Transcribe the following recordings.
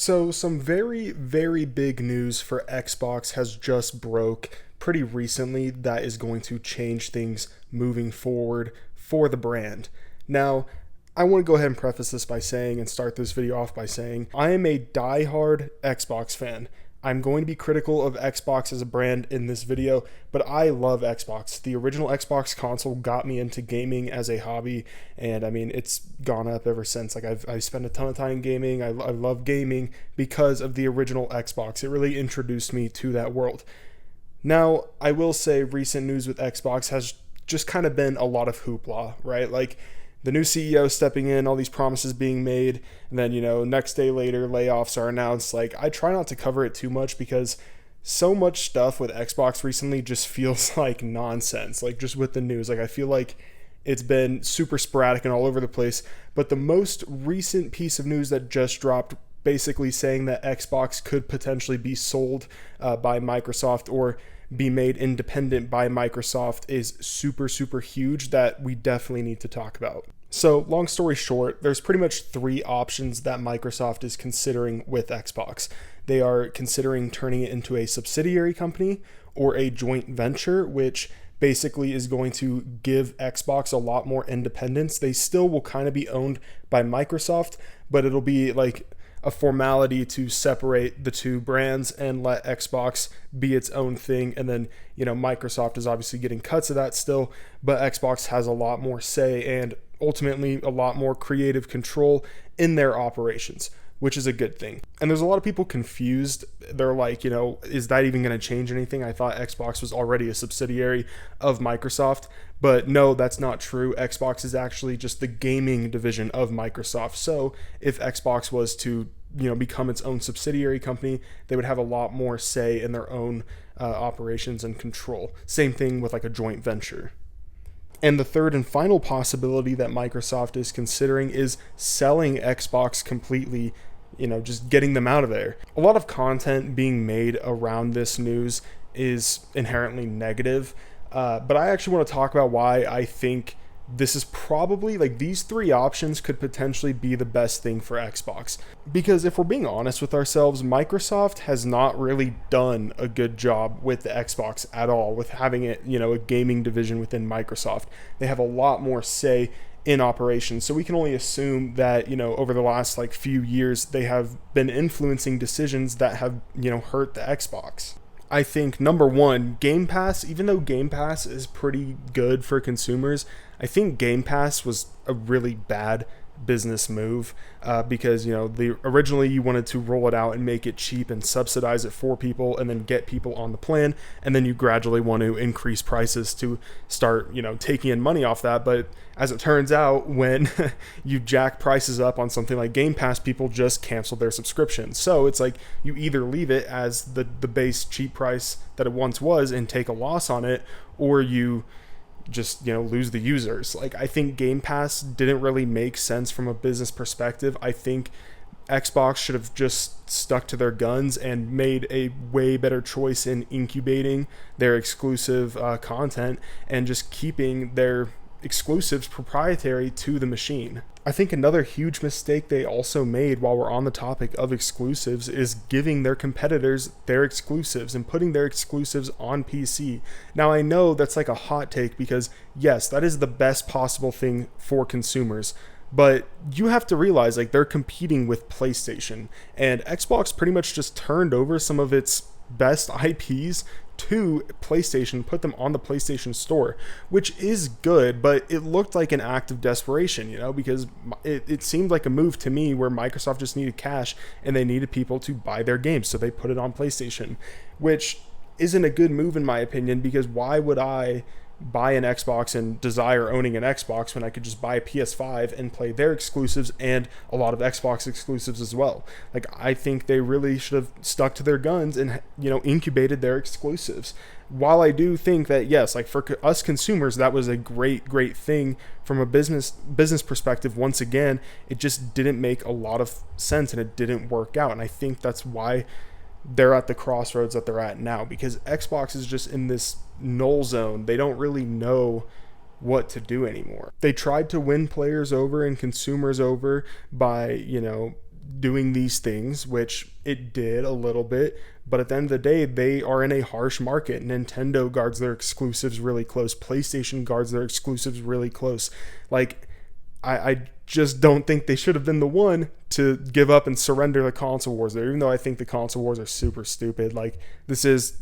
So some very, very big news for Xbox has just broke pretty recently that is going to change things moving forward for the brand. Now, I want to go ahead and preface this by saying and start this video off by saying I am a diehard Xbox fan. I'm going to be critical of Xbox as a brand in this video, but I love Xbox. The original Xbox console got me into gaming as a hobby, and I mean, it's gone up ever since. Like I spent a ton of time gaming. I love gaming because of the original Xbox. It really introduced me to that world. Now, I will say recent news with Xbox has just kind of been a lot of hoopla, right? Like the new CEO stepping in, all these promises being made, and then, next day later, layoffs are announced. Like, I try not to cover it too much because so much stuff with Xbox recently just feels like nonsense, like just with the news. Like, I feel like it's been super sporadic and all over the place. But the most recent piece of news that just dropped, basically saying that Xbox could potentially be sold by Microsoft or be made independent by Microsoft, is super, super huge that we definitely need to talk about. So long story short, there's pretty much three options that Microsoft is considering with Xbox. They are considering turning it into a subsidiary company or a joint venture, which basically is going to give Xbox a lot more independence. They still will kind of be owned by Microsoft, but it'll be like a formality to separate the two brands and let Xbox be its own thing. And then, Microsoft is obviously getting cuts of that still, but Xbox has a lot more say and ultimately a lot more creative control in their operations, which is a good thing. And there's a lot of people confused. They're like, is that even going to change anything? I thought Xbox was already a subsidiary of Microsoft, but no, that's not true. Xbox is actually just the gaming division of Microsoft. So if Xbox was to, become its own subsidiary company, they would have a lot more say in their own operations and control. Same thing with like a joint venture. And the third and final possibility that Microsoft is considering is selling Xbox completely, just getting them out of there. A lot of content being made around this news is inherently negative, but I actually want to talk about why I think this is probably, like, these three options could potentially be the best thing for Xbox. Because if we're being honest with ourselves, Microsoft has not really done a good job with the Xbox at all, with having it, a gaming division within Microsoft. They have a lot more say in operations. So we can only assume that, over the last few years, they have been influencing decisions that have, hurt the Xbox. I think number one, Game Pass, even though Game Pass is pretty good for consumers, I think Game Pass was a really bad business move because, originally you wanted to roll it out and make it cheap and subsidize it for people and then get people on the plan. And then you gradually want to increase prices to start, taking in money off that. But as it turns out, when you jack prices up on something like Game Pass, people just cancel their subscription. So it's like you either leave it as the base cheap price that it once was and take a loss on it, or you just lose the users. Like, I think Game Pass didn't really make sense from a business perspective. I think Xbox should have just stuck to their guns and made a way better choice in incubating their exclusive content and just keeping their exclusives proprietary to the machine. I think another huge mistake they also made, while we're on the topic of exclusives, is giving their competitors their exclusives and putting their exclusives on PC. Now, I know that's like a hot take because, yes, that is the best possible thing for consumers. But you have to realize, they're competing with PlayStation, and Xbox pretty much just turned over some of its best IPs to PlayStation, put them on the PlayStation Store, which is good, but it looked like an act of desperation, because it seemed like a move to me where Microsoft just needed cash and they needed people to buy their games, so they put it on PlayStation, which isn't a good move in my opinion, because why would I buy an Xbox and desire owning an Xbox when I could just buy a PS5 and play their exclusives and a lot of Xbox exclusives as well? Like, I think they really should have stuck to their guns and, incubated their exclusives. While I do think that, yes, for us consumers, that was a great thing from a business perspective, once again, it just didn't make a lot of sense and it didn't work out. And I think that's why they're at the crossroads that they're at now, because Xbox is just in this null zone. They don't really know what to do anymore. They tried to win players over and consumers over by, doing these things, which it did a little bit, but at the end of the day, they are in a harsh market. Nintendo guards their exclusives really close. PlayStation guards their exclusives really close. Like, I just don't think they should have been the one to give up and surrender the console wars there, even though I think the console wars are super stupid. Like, this is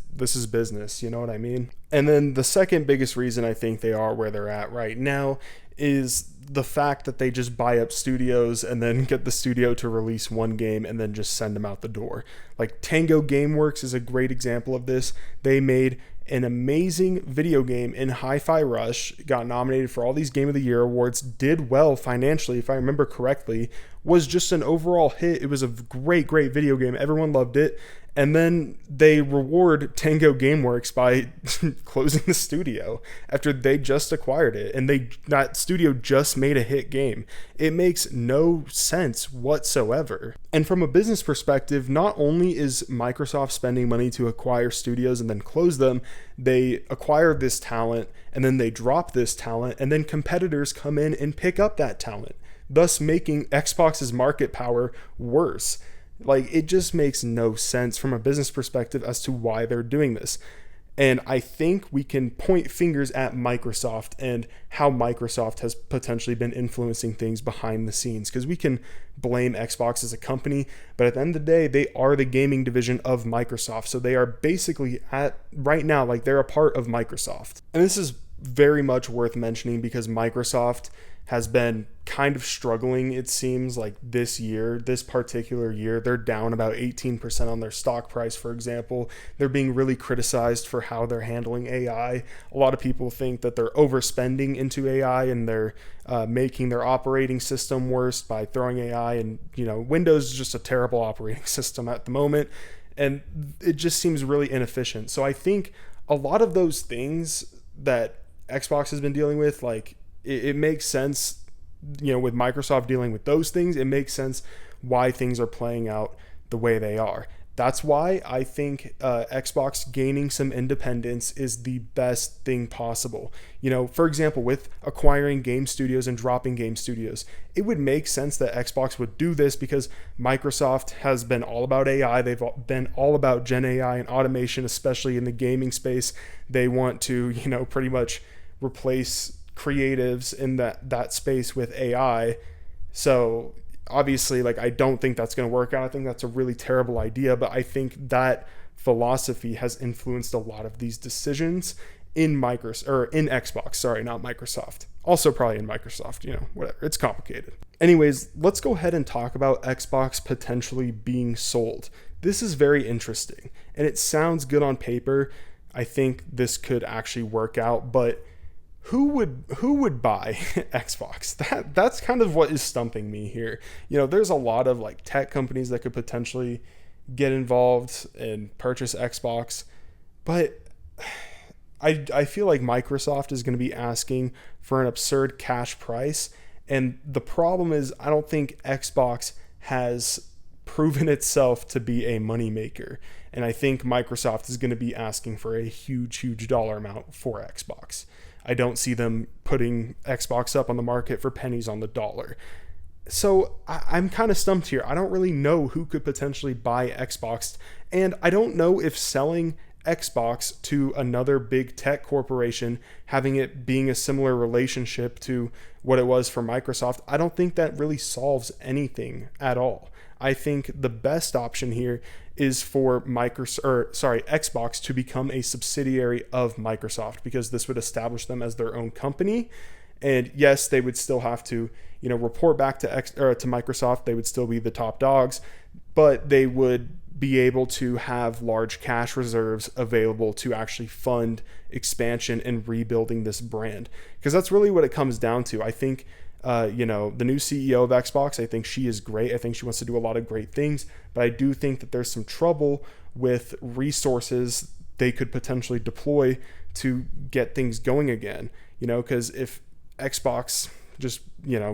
business, you know what I mean? And then the second biggest reason I think they are where they're at right now is the fact that they just buy up studios and then get the studio to release one game and then just send them out the door. Like, Tango Gameworks is a great example of this. They made an amazing video game in Hi-Fi Rush, got nominated for all these Game of the Year awards, did well financially, if I remember correctly, was just an overall hit. It was a great video game. Everyone loved it. And then they reward Tango Gameworks by closing the studio after they just acquired it. And that studio just made a hit game. It makes no sense whatsoever. And from a business perspective, not only is Microsoft spending money to acquire studios and then close them, they acquire this talent and then they drop this talent, and then competitors come in and pick up that talent, thus making Xbox's market power worse. Like, it just makes no sense from a business perspective as to why they're doing this. And I think we can point fingers at Microsoft and how Microsoft has potentially been influencing things behind the scenes, because we can blame Xbox as a company, but at the end of the day, they are the gaming division of Microsoft. So they are basically right now, like, they're a part of Microsoft. And this is very much worth mentioning because Microsoft has been kind of struggling, it seems like this particular year. They're down about 18% on their stock price, for example. They're being really criticized for how they're handling AI. A lot of people think that they're overspending into AI and they're making their operating system worse by throwing AI. And, Windows is just a terrible operating system at the moment. And it just seems really inefficient. So I think a lot of those things that Xbox has been dealing with, like, it makes sense, with Microsoft dealing with those things, it makes sense why things are playing out the way they are. That's why I think Xbox gaining some independence is the best thing possible. For example, with acquiring game studios and dropping game studios, it would make sense that Xbox would do this because Microsoft has been all about AI. They've been all about Gen AI and automation, especially in the gaming space. They want to, pretty much replace creatives in that space with AI. So obviously, like, I don't think that's going to work out. I think that's a really terrible idea, but I think that philosophy has influenced a lot of these decisions in Xbox, sorry, not Microsoft. Also probably in Microsoft, whatever. It's complicated. Anyways, let's go ahead and talk about Xbox potentially being sold. This is very interesting and it sounds good on paper. I think this could actually work out, but who would buy Xbox? That's kind of what is stumping me here. There's a lot of like tech companies that could potentially get involved and purchase Xbox, but I feel like Microsoft is going to be asking for an absurd cash price, and the problem is I don't think Xbox has proven itself to be a moneymaker, and I think Microsoft is going to be asking for a huge dollar amount for Xbox. I don't see them putting Xbox up on the market for pennies on the dollar. So I'm kind of stumped here. I don't really know who could potentially buy Xbox, and I don't know if selling Xbox to another big tech corporation, having it being a similar relationship to what it was for Microsoft, I don't think that really solves anything at all. I think the best option here is for Xbox to become a subsidiary of Microsoft, because this would establish them as their own company. And yes, they would still have to, report back to Microsoft. They would still be the top dogs, but they would be able to have large cash reserves available to actually fund expansion and rebuilding this brand. Because that's really what it comes down to. I think the new CEO of Xbox, I think she is great. I think she wants to do a lot of great things, but I do think that there's some trouble with resources they could potentially deploy to get things going again. Because if Xbox just,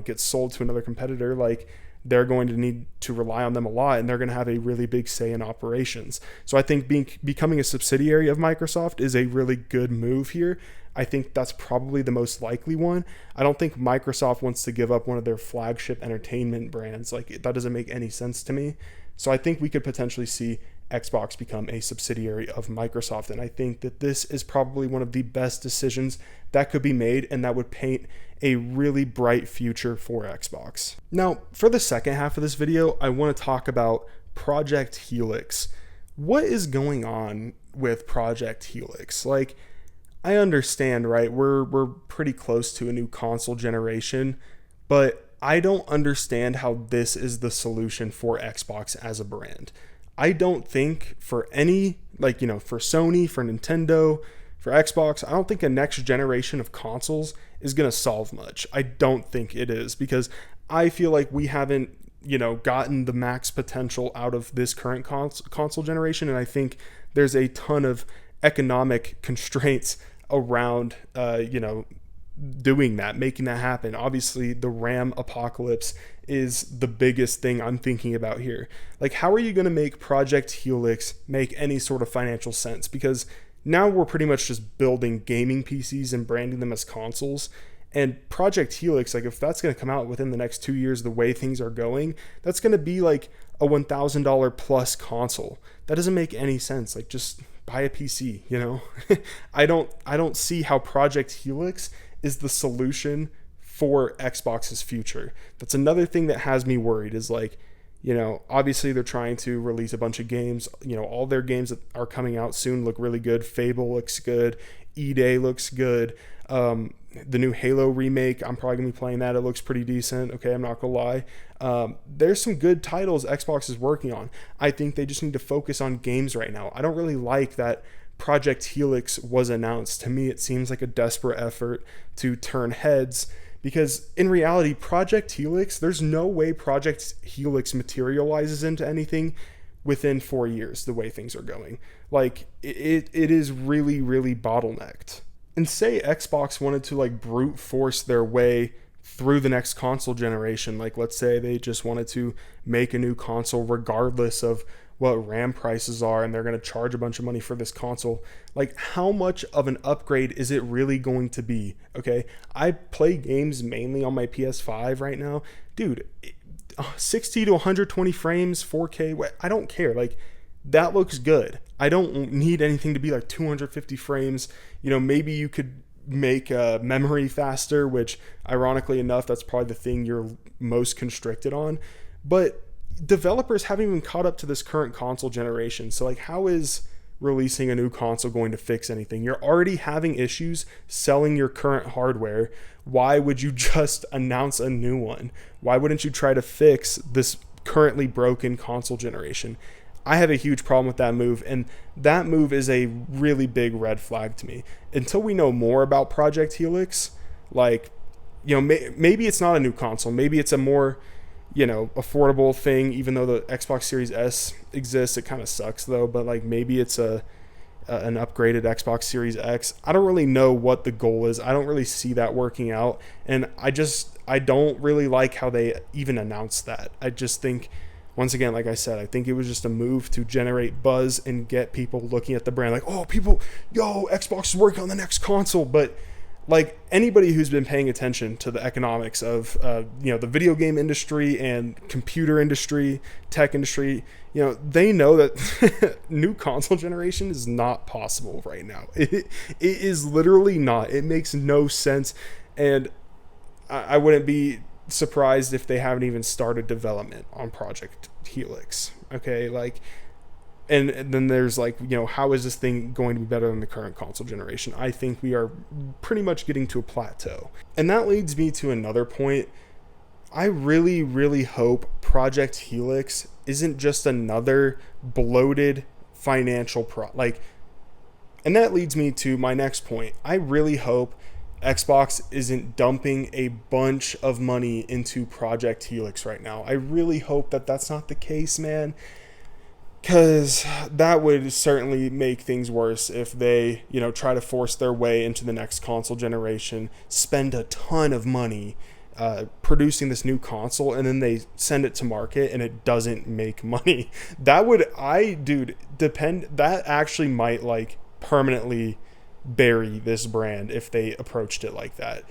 gets sold to another competitor, like, they're going to need to rely on them a lot, and they're going to have a really big say in operations. So I think becoming a subsidiary of Microsoft is a really good move here. I think that's probably the most likely one. I don't think Microsoft wants to give up one of their flagship entertainment brands. Like, that doesn't make any sense to me. So I think we could potentially see Xbox become a subsidiary of Microsoft. And I think that this is probably one of the best decisions that could be made, and that would paint a really bright future for Xbox. Now, for the second half of this video, I want to talk about Project Helix. What is going on with Project Helix? Like, I understand, right? We're pretty close to a new console generation, but I don't understand how this is the solution for Xbox as a brand. I don't think for any, like, for Sony, for Nintendo, for Xbox, I don't think a next generation of consoles is going to solve much. I don't think it is, because I feel like we haven't, gotten the max potential out of this current console generation. And I think there's a ton of economic constraints around, doing that, making that happen. Obviously, the RAM apocalypse is the biggest thing I'm thinking about here. Like, how are you going to make Project Helix make any sort of financial sense? Because now we're pretty much just building gaming PCs and branding them as consoles. And Project Helix, like, if that's going to come out within the next 2 years, the way things are going, that's going to be like a $1,000 plus console. That doesn't make any sense. Like, just buy a PC, I don't see how Project Helix is the solution for Xbox's future. That's another thing that has me worried, is like, obviously they're trying to release a bunch of games. All their games that are coming out soon look really good. Fable looks good. E-Day looks good. The new Halo remake, I'm probably going to be playing that. It looks pretty decent. Okay, I'm not going to lie. There's some good titles Xbox is working on. I think they just need to focus on games right now. I don't really like that Project Helix was announced. To me, it seems like a desperate effort to turn heads, because in reality, Project Helix, there's no way Project Helix materializes into anything within 4 years, the way things are going. Like, it is really, really bottlenecked. And say Xbox wanted to like brute force their way through the next console generation. Like, let's say they just wanted to make a new console regardless of what RAM prices are, and they're going to charge a bunch of money for this console. Like, how much of an upgrade is it really going to be? Okay, I play games mainly on my PS5 right now. Dude, 60 to 120 frames, 4K, I don't care. Like, that looks good. I don't need anything to be like 250 frames. Maybe you could make memory faster, which ironically enough, that's probably the thing you're most constricted on. But developers haven't even caught up to this current console generation. So like, how is releasing a new console going to fix anything? You're already having issues selling your current hardware. Why would you just announce a new one? Why wouldn't you try to fix this currently broken console generation? I have a huge problem with that move, and that move is a really big red flag to me. Until we know more about Project Helix, like, maybe it's not a new console. Maybe it's a more, affordable thing, even though the Xbox Series S exists. It kind of sucks, though, but, like, maybe it's an upgraded Xbox Series X. I don't really know what the goal is. I don't really see that working out, and I don't really like how they even announced that. I just think, once again, like I said, I think it was just a move to generate buzz and get people looking at the brand like, oh, Xbox is working on the next console. But like, anybody who's been paying attention to the economics of, the video game industry and computer industry, tech industry, they know that new console generation is not possible right now. It is literally not. It makes no sense. And I wouldn't be surprised if they haven't even started development on Project Helix. Okay, like, and then there's like, how is this thing going to be better than the current console generation? I think we are pretty much getting to a plateau. And that leads me to another point. I really, really hope Project Helix isn't just another bloated financial and that leads me to my next point. I really hope Xbox isn't dumping a bunch of money into Project Helix right now. I really hope that that's not the case, man, because that would certainly make things worse if they, try to force their way into the next console generation, spend a ton of money producing this new console, and then they send it to market and it doesn't make money. That actually might like permanently bury this brand if they approached it like that.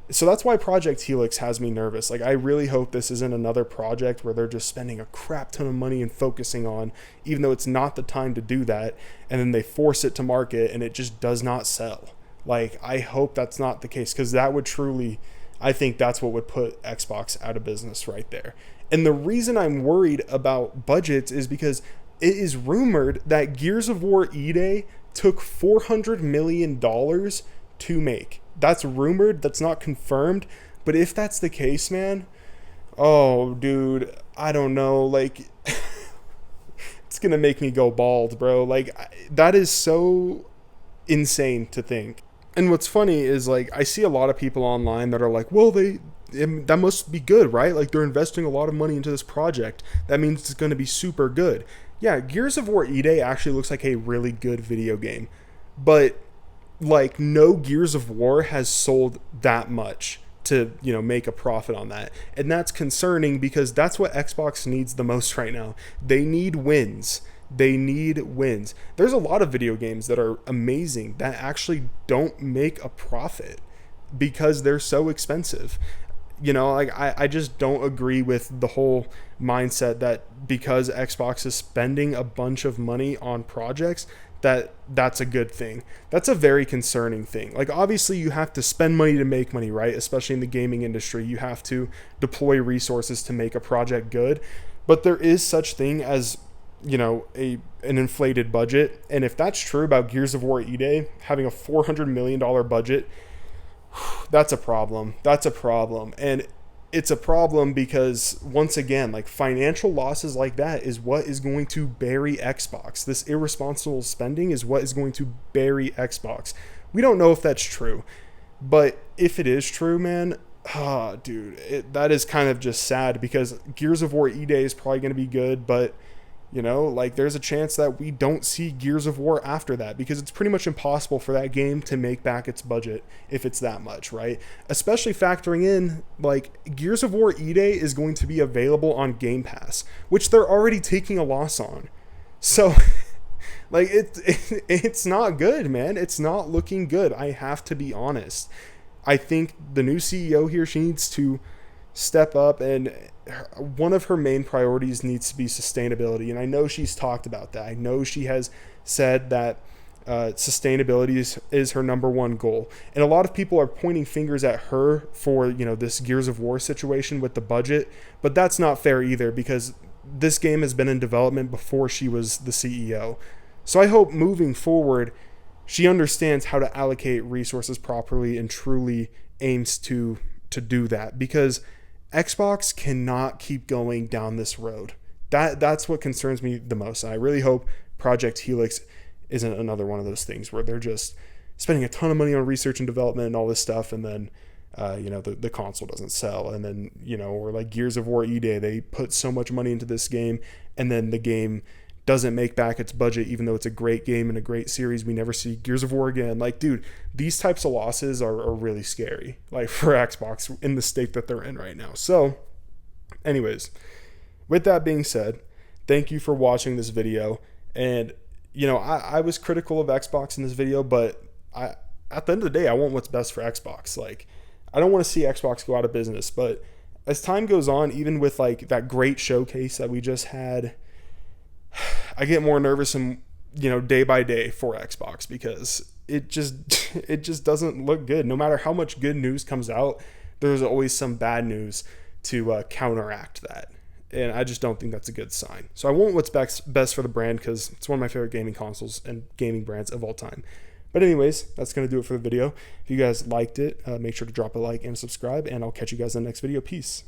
So that's why Project Helix has me nervous. Like, I really hope this isn't another project where they're just spending a crap ton of money and focusing on, even though it's not the time to do that, and then they force it to market and it just does not sell. Like, I hope that's not the case, because that would truly, I think that's what would put Xbox out of business right there. And the reason I'm worried about budgets is because it is rumored that Gears of War E-Day took $400 million to make. That's rumored, that's not confirmed, but if that's the case, man, oh, dude, I don't know, like, it's gonna make me go bald, bro. Like, that is so insane to think. And what's funny is, like, I see a lot of people online that are like, well, that must be good, right? Like, they're investing a lot of money into this project. That means it's going to be super good. Yeah, Gears of War E-Day actually looks like a really good video game. But, like, no Gears of War has sold that much to, make a profit on that. And that's concerning, because that's what Xbox needs the most right now. They need wins. They need wins. There's a lot of video games that are amazing that actually don't make a profit because they're so expensive. Like, I just don't agree with the whole mindset that because Xbox is spending a bunch of money on projects, that's a good thing. That's a very concerning thing. Like, obviously you have to spend money to make money, right? Especially in the gaming industry, you have to deploy resources to make a project good. But there is such thing as, an inflated budget. And if that's true about Gears of War E-Day having a $400 million budget, that's a problem. That's a problem. And it's a problem because, once again, like, financial losses like that is what is going to bury Xbox. This irresponsible spending is what is going to bury Xbox. We don't know if that's true, but if it is true, man, dude, that is kind of just sad, because Gears of War E-Day is probably going to be good, but like, there's a chance that we don't see Gears of War after that, because it's pretty much impossible for that game to make back its budget if it's that much, right? Especially factoring in, like, Gears of War E-Day is going to be available on Game Pass, which they're already taking a loss on. So, like, it's not good, man. It's not looking good. I have to be honest. I think the new CEO here, she needs to step up, and one of her main priorities needs to be sustainability. And I know she's talked about that. I know she has said that sustainability is her number one goal. And a lot of people are pointing fingers at her for, this Gears of War situation with the budget. But that's not fair either, because this game has been in development before she was the CEO. So I hope moving forward, she understands how to allocate resources properly and truly aims to do that, because Xbox cannot keep going down this road. That's what concerns me the most. And I really hope Project Helix isn't another one of those things where they're just spending a ton of money on research and development and all this stuff, and then the console doesn't sell, and then or like Gears of War E-Day, they put so much money into this game, and then the game doesn't make back its budget, even though it's a great game and a great series. We never see Gears of War again. Like, dude, these types of losses are really scary, like, for Xbox in the state that they're in right now. So anyways, with that being said, thank you for watching this video. And I was critical of Xbox in this video, but at the end of the day, I want what's best for Xbox. Like, I don't want to see Xbox go out of business, but as time goes on, even with, like, that great showcase that we just had, I get more nervous and day by day for Xbox, because it just doesn't look good. No matter how much good news comes out, there's always some bad news to counteract that, and I just don't think that's a good sign. So I want what's best for the brand, because it's one of my favorite gaming consoles and gaming brands of all time. But anyways, that's going to do it for the video. If you guys liked it, make sure to drop a like and subscribe, and I'll catch you guys in the next video. Peace.